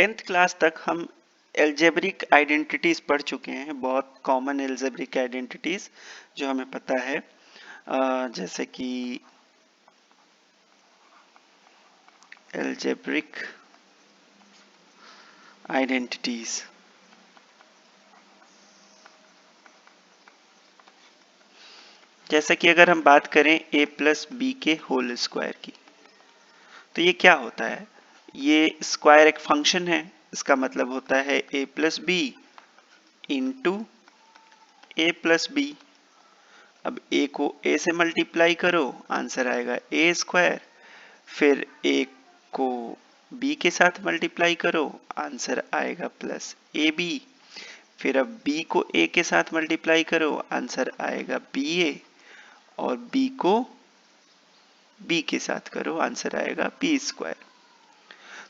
10th class तक हम algebraic identities पढ़ चुके हैं, बहुत कॉमन एल्जेब्रिक आइडेंटिटीज जो हमें पता है, जैसे कि एल्जेब्रिक आइडेंटिटीज। जैसे कि अगर हम बात करें a प्लस बी के होल स्क्वायर की, तो ये क्या होता है? ये स्क्वायर एक फंक्शन है, इसका मतलब होता है a plus B into A plus B. अब a को a से मल्टीप्लाई करो, आंसर आएगा a स्क्वायर। फिर a को b के साथ मल्टीप्लाई करो, आंसर आएगा प्लस ए बी। फिर अब b को a के साथ मल्टीप्लाई करो, आंसर आएगा बी ए। और b को b के साथ करो, आंसर आएगा बी स्क्वायर।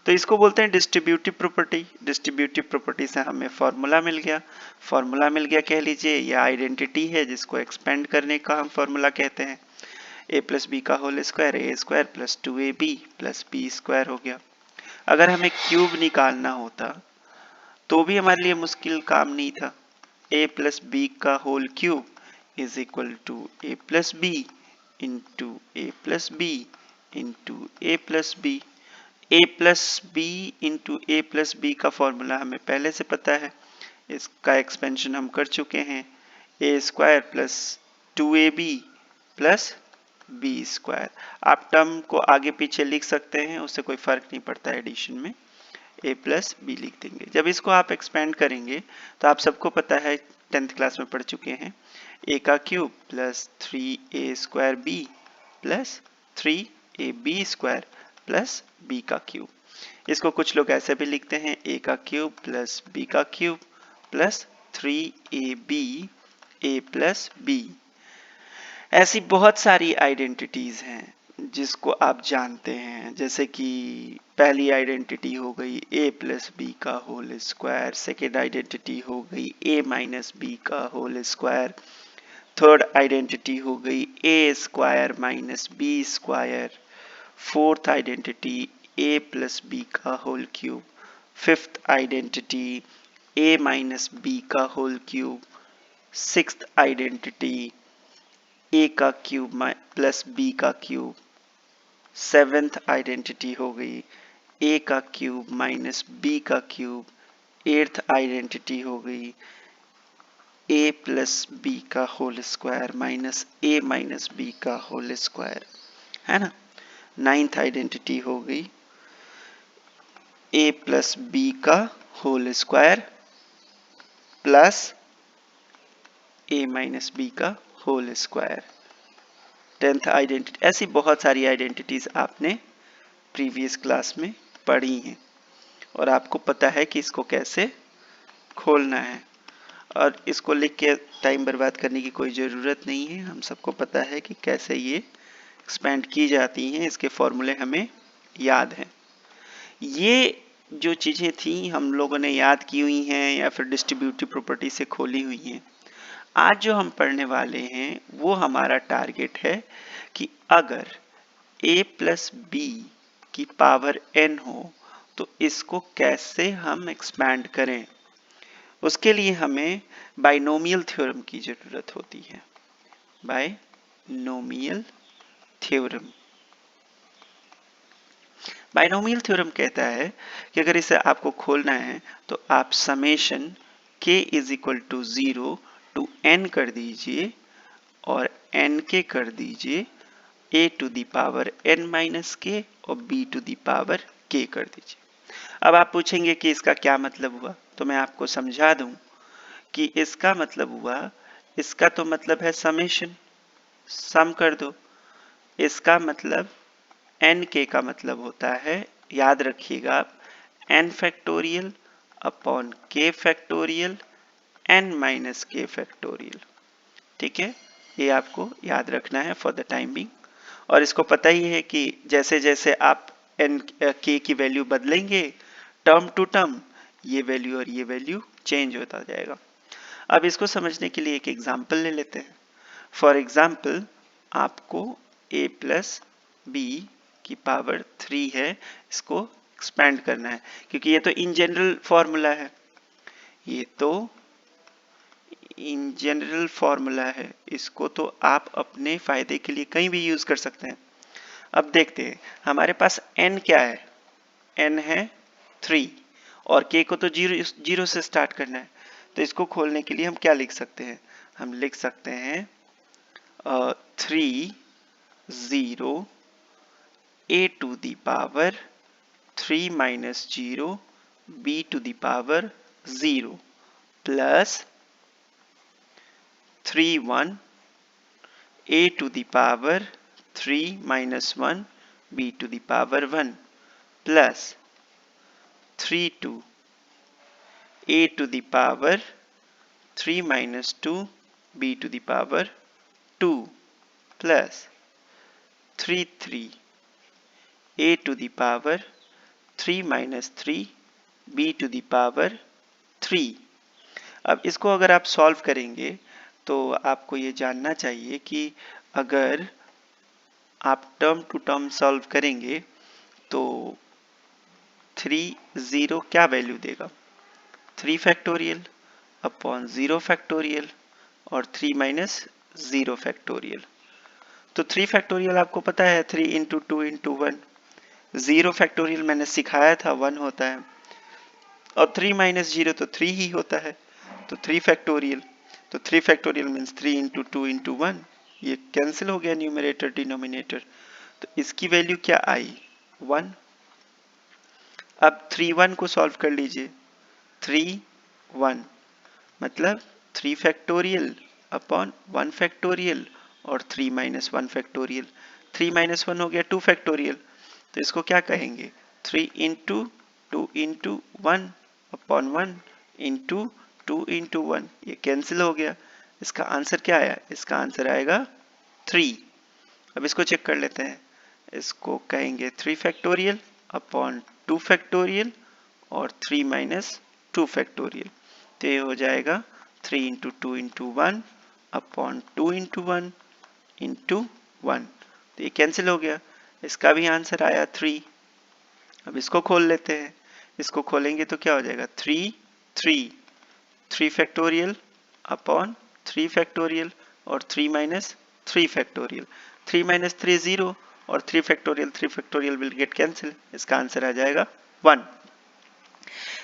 तो इसको बोलते हैं डिस्ट्रीब्यूटिव प्रॉपर्टी। डिस्ट्रीब्यूटिव प्रॉपर्टी से हमें फॉर्मूला मिल गया। फॉर्मूला मिल गया कह लीजिए, यह आइडेंटिटी है जिसको एक्सपेंड करने का हम फॉर्मूला कहते हैं। a प्लस बी का whole square A square plus 2ab plus B square हो गया। अगर हमें क्यूब निकालना होता तो भी हमारे लिए मुश्किल काम नहीं था। a प्लस बी का whole cube is equal to A plus B into A plus B into A plus B. a plus B into A plus B का फॉर्मूला हमें पहले से पता है, इसका एक्सपेंशन हम कर चुके हैं। A square plus 2ab plus B square. आप टर्म को आगे पीछे लिख सकते हैं, उससे कोई फर्क नहीं पड़ता है एडिशन में, a प्लस बी लिख देंगे। जब इसको आप एक्सपेंड करेंगे तो आप सबको पता है, 10th क्लास में पढ़ चुके हैं, a का cube plus 3a square B plus 3ab square plus b का क्यूब। इसको कुछ लोग ऐसे भी लिखते हैं, a का क्यूब प्लस b का cube plus 3ab a plus b। ऐसी बहुत सारी आइडेंटिटीज हैं जिसको आप जानते हैं, जैसे कि पहली आइडेंटिटी हो गई a प्लस बी का होल स्क्वायर, सेकेंड आइडेंटिटी हो गई a माइनस बी का होल स्क्वायर, थर्ड आइडेंटिटी हो गई a square minus B square, fourth identity a plus B का whole cube, fifth identity a minus B का whole cube, sixth identity a का cube plus b का cube, seventh identity हो गई a का cube minus b का cube, eighth identity हो गई a प्लस बी का whole square minus a minus B का होल स्क्वायर, है ना। नाइन्थ आइडेंटिटी हो गई a प्लस बी का whole square plus a minus B का होल स्क्वायर। 10th identity. ऐसी बहुत सारी आइडेंटिटीज आपने प्रीवियस क्लास में पढ़ी हैं और आपको पता है कि इसको कैसे खोलना है, और इसको लिख के टाइम बर्बाद करने की कोई ज़रूरत नहीं है। हम सबको पता है कि कैसे ये एक्सपेंड की जाती हैं, इसके फॉर्मूले हमें याद हैं। ये जो चीज़ें थी हम लोगों ने याद की हुई हैं या फिर डिस्ट्रीब्यूटिव प्रॉपर्टी से खोली हुई हैं। आज जो हम पढ़ने वाले हैं वो हमारा टारगेट है कि अगर a प्लस बी की पावर n हो तो इसको कैसे हम एक्सपैंड करें। उसके लिए हमें बाइनोमियल थ्योरम की जरूरत होती है। Binomial theorem. बाइनोमियल थ्योरम कहता है कि अगर इसे आपको खोलना है तो आप summation k is equal to 0 to n कर दीजिए और n के कर दीजिए a to the power n minus K और b to the power k कर दीजिए। अब आप पूछेंगे कि इसका क्या मतलब हुआ, तो मैं आपको समझा दूं कि इसका मतलब हुआ, इसका तो मतलब है समेशन, सम कर दो। इसका मतलब n k का मतलब होता है, याद रखिएगा आप, n factorial upon k factorial n minus k factorial. ठीक है, ये आपको याद रखना है फॉर द टाइम बिंग। और इसको पता ही है कि जैसे जैसे आप n k की वैल्यू बदलेंगे टर्म टू टर्म, ये वैल्यू और ये वैल्यू चेंज होता जाएगा। अब इसको समझने के लिए एक एग्जांपल ले लेते हैं। फॉर एग्जांपल आपको a प्लस बी की पावर 3 है, इसको एक्सपैंड करना है, क्योंकि ये तो इन जनरल फॉर्मूला है, ये तो इन जनरल फॉर्मूला है, इसको तो आप अपने फायदे के लिए कहीं भी यूज कर सकते हैं। अब देखते हैं हमारे पास n क्या है, n है 3 और k को तो जीरो से स्टार्ट करना है, तो इसको खोलने के लिए हम क्या लिख सकते हैं, हम लिख सकते हैं 3 0 a to the power 3 minus 0 b to the power 0 plus 3 1 a to the power 3 minus 1 b to the power 1 plus 3 2 a to the power 3 minus 2 b to the power 2 plus 3 3 a to the power 3 minus 3 b to the power 3। अब इसको अगर आप solve करेंगे तो आपको ये जानना चाहिए कि अगर आप टर्म टू टर्म सॉल्व करेंगे तो 3 0 क्या वैल्यू देगा, 3 फैक्टोरियल अपॉन 0 फैक्टोरियल और 3 माइनस 0 फैक्टोरियल। तो 3 फैक्टोरियल आपको पता है 3 इंटू 2 इंटू 1, 0 फैक्टोरियल मैंने सिखाया था 1 होता है और 3 माइनस 0 तो 3 ही होता है, तो 3 फैक्टोरियल, तो 3 फैक्टोरियल मीन्स 3 इंटू 2 इंटू 1, ये कैंसिल हो गया न्यूमरेटर डिनोमिनेटर, तो इसकी वैल्यू क्या आई 1। अब 3 1 को सॉल्व कर लीजिए, 3 1 मतलब 3 फैक्टोरियल अपॉन 1 फैक्टोरियल और 3 माइनस 1 फैक्टोरियल, 3 माइनस 1 हो गया 2 फैक्टोरियल, तो इसको क्या कहेंगे 3 into 2 into 1 upon 1 into 2 into 1, ये कैंसिल हो गया, इसका आंसर क्या आया, इसका आंसर आएगा 3। अब इसको चेक कर लेते हैं, इसको कहेंगे 3 फैक्टोरियल अपॉन 2 फैक्टोरियल और 3 माइनस 2 फैक्टोरियल, तो ये हो जाएगा 3 into 2 into 1 upon 2 into 1 into 1, तो ये कैंसिल हो गया, इसका भी आंसर आया 3। अब इसको खोल लेते हैं, इसको खोलेंगे तो क्या हो जाएगा 3 3 3 फैक्टोरियल अपॉन 3 फैक्टोरियल और 3 माइनस 3 फैक्टोरियल, 3 माइनस 3 0 और 3 फैक्टोरियल विल गेट कैंसिल, इसका आंसर आ जाएगा 1।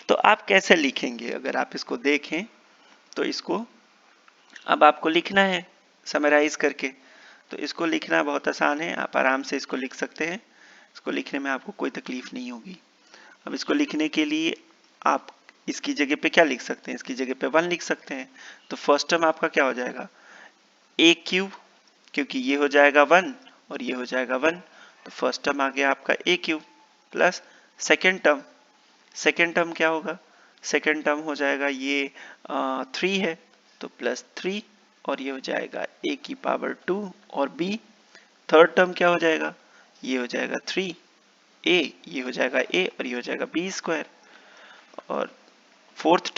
तो आप कैसे लिखेंगे, अगर आप इसको देखें तो इसको अब आपको लिखना है समराइज करके, तो इसको लिखना बहुत आसान है, आप आराम से इसको लिख सकते हैं, इसको लिखने में आपको कोई तकलीफ नहीं होगी। अब इसको लिखने के लिए आप इसकी जगह पे क्या लिख सकते हैं, इसकी जगह पे 1 लिख सकते हैं, तो फर्स्ट टर्म आपका क्या हो जाएगा a क्यूब, क्योंकि ये हो जाएगा 1 और ये हो जाएगा 1, तो फर्स्ट टर्म आ गया आपका a cube plus second term क्या होगा, सेकेंड टर्म हो जाएगा ये 3 है तो प्लस 3 और ये हो जाएगा a की पावर 2 और b, थर्ड टर्म क्या हो जाएगा, ये हो जाएगा 3 a, ये हो जाएगा a और ये हो जाएगा b स्क्वायर, और फोर्थ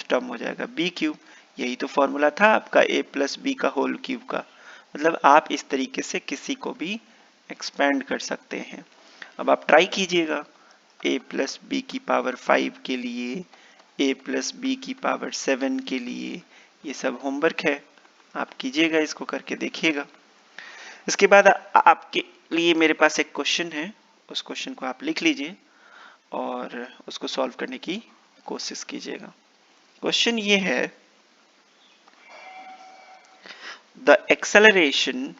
टर्म हो जाएगा b क्यूब, यही तो फॉर्मूला था आपका a प्लस बी का होल क्यूब का, मतलब आप इस तरीके से किसी को भी एक्सपेंड कर सकते हैं। अब आप ट्राई कीजिएगा, a प्लस बी की पावर 5 के लिए, a प्लस बी की पावर 7 के लिए, ये सब होमवर्क है, आप कीजिएगा, इसको करके देखिएगा। इसके बाद आपके लिए मेरे पास एक क्वेश्चन है, उस क्वेश्चन को आप लिख लीजिए और उसको सॉल्व करने की कोशिश कीजिएगा। क्वेश्चन ये है, the acceleration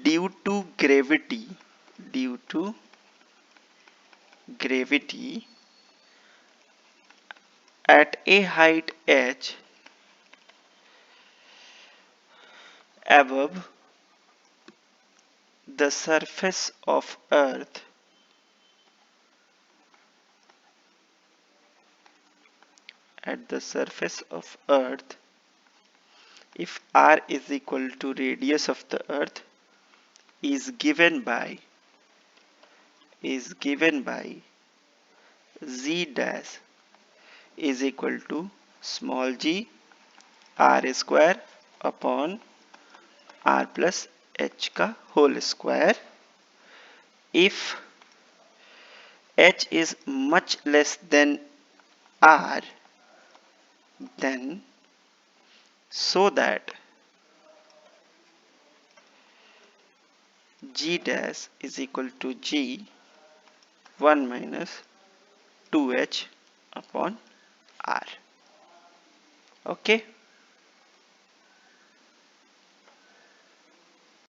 due to gravity at a height h above the surface of earth if r is equal to radius of the earth is given by z dash is equal to small g r square upon r plus h का whole square, if h is much less than r, then so that g dash is equal to g 1 minus 2h upon r. Okay.